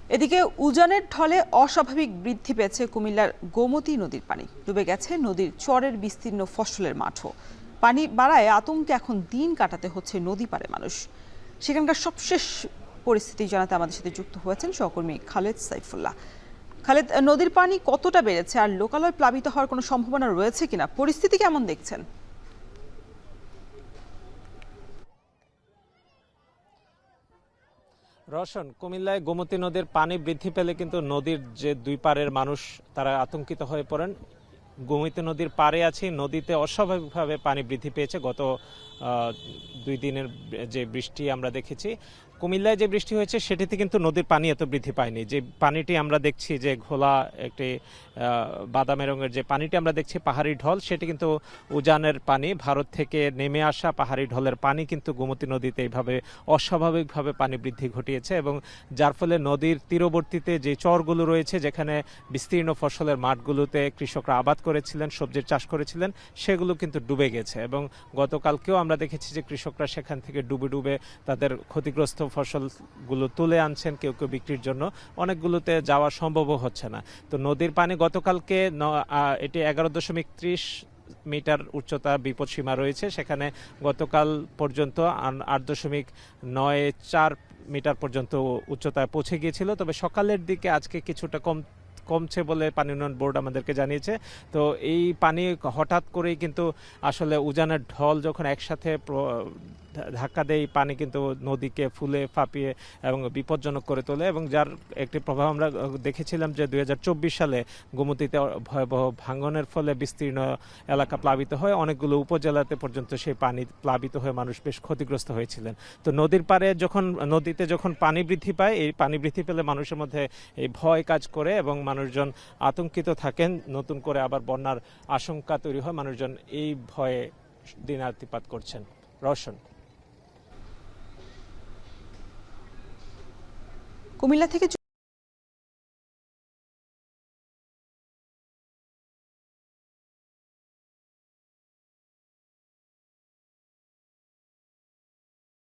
এদিকে উজানের ঢলে অস্বাভাবিক বৃদ্ধি পেয়েছে কুমিল্লার গোমতী নদীর পানি। ডুবে গেছে নদীর চরের বিস্তীর্ণ ফসলের মাঠও। পানি বাড়ায় আতঙ্কে এখন দিন কাটাতে হচ্ছে নদী পাড়ে মানুষ। সেখানকার সবশেষ পরিস্থিতি জানাতে আমাদের সাথে যুক্ত হয়েছেন সহকর্মী খালেদ সাইফুল্লাহ। খালেদ, নদীর পানি কতটা বেড়েছে আর লোকালয় প্লাবিত হওয়ার কোনো সম্ভাবনা রয়েছে কিনা, পরিস্থিতি কেমন দেখছেন? রওশন, কুমিল্লায় গোমতী নদীর পানি বৃদ্ধি পেলে কিন্তু নদীর যে দুই পারের মানুষ তারা আতঙ্কিত হয়ে পড়েন। গোমতী নদীর পাড়ে আছি, নদীতে অস্বাভাবিকভাবে পানি বৃদ্ধি পেয়েছে। গত 2 দিনের যে বৃষ্টি আমরা দেখেছি, কুমিল্লায় যে বৃষ্টি হয়েছে সেটিতে কিন্তু নদীর পানি এত বৃদ্ধি পায়নি। যে পানিটি আমরা দেখছি, যে ঘোলা একটি বাদামি রঙের যে পানিটি আমরা দেখছি, পাহাড়ি ঢল, সেটি কিন্তু উজানের পানি। ভারত থেকে নেমে আসা পাহাড়ি ঢলের পানি কিন্তু গোমতী নদীতে এইভাবে অস্বাভাবিকভাবে পানি বৃদ্ধি ঘটিয়েছে, এবং যার ফলে নদীর তীরবর্তীতে যে চরগুলো রয়েছে, যেখানে বিস্তীর্ণ ফসলের মাঠগুলোতে কৃষকরা আবাদ করেছিলেন, সবজির চাষ করেছিলেন, সেগুলো কিন্তু ডুবে গেছে। এবং গতকালকেও আমরা দেখেছি যে কৃষকরা সেখান থেকে ডুবে ডুবে তাদের ক্ষতিগ্রস্ত ফসলগুলো তুলে আনছেন, কেউ কেউ বিক্রির জন্য। অনেকগুলোতে যাওয়া সম্ভবও হচ্ছে না। তো নদীর পানি গতকালকে এটি 11.30 মিটার উচ্চতা বিপদসীমা রয়েছে, সেখানে গতকাল পর্যন্ত 8.94 মিটার পর্যন্ত উচ্চতায় পৌঁছে গিয়েছিল। তবে সকালের দিকে আজকে কিছুটা কমছে বলে পানি উন্নয়ন বোর্ড আমাদেরকে জানিয়েছে। তো এই পানি হঠাৎ করেই কিন্তু আসলে উজানের ঢল যখন একসাথে ধাক্কা দেয়, পানি কিন্তু নদীকে ফুলে ফাঁপিয়ে এবং বিপজ্জনক করে তোলে, এবং যার একটি প্রভাব আমরা দেখেছিলাম যে 2024 সালে গোমতীতে ভয়াবহ ভাঙনের ফলে বিস্তীর্ণ এলাকা প্লাবিত হয়, অনেকগুলো উপজেলাতে পর্যন্ত সেই পানি প্লাবিত হয়ে মানুষ বেশ ক্ষতিগ্রস্ত হয়েছিলেন। তো নদীর পাড়ে নদীতে যখন পানি বৃদ্ধি পায়, এই পানি বৃদ্ধি পেলে মানুষের মধ্যে এই ভয় কাজ করে এবং মানুষজন আতঙ্কিত থাকেন। নতুন করে আবার বন্যার আশঙ্কা তৈরি হয়, মানুষজন এই ভয়ে দিনাতিপাত করছেন। রওশন। কুমিল্লা থেকে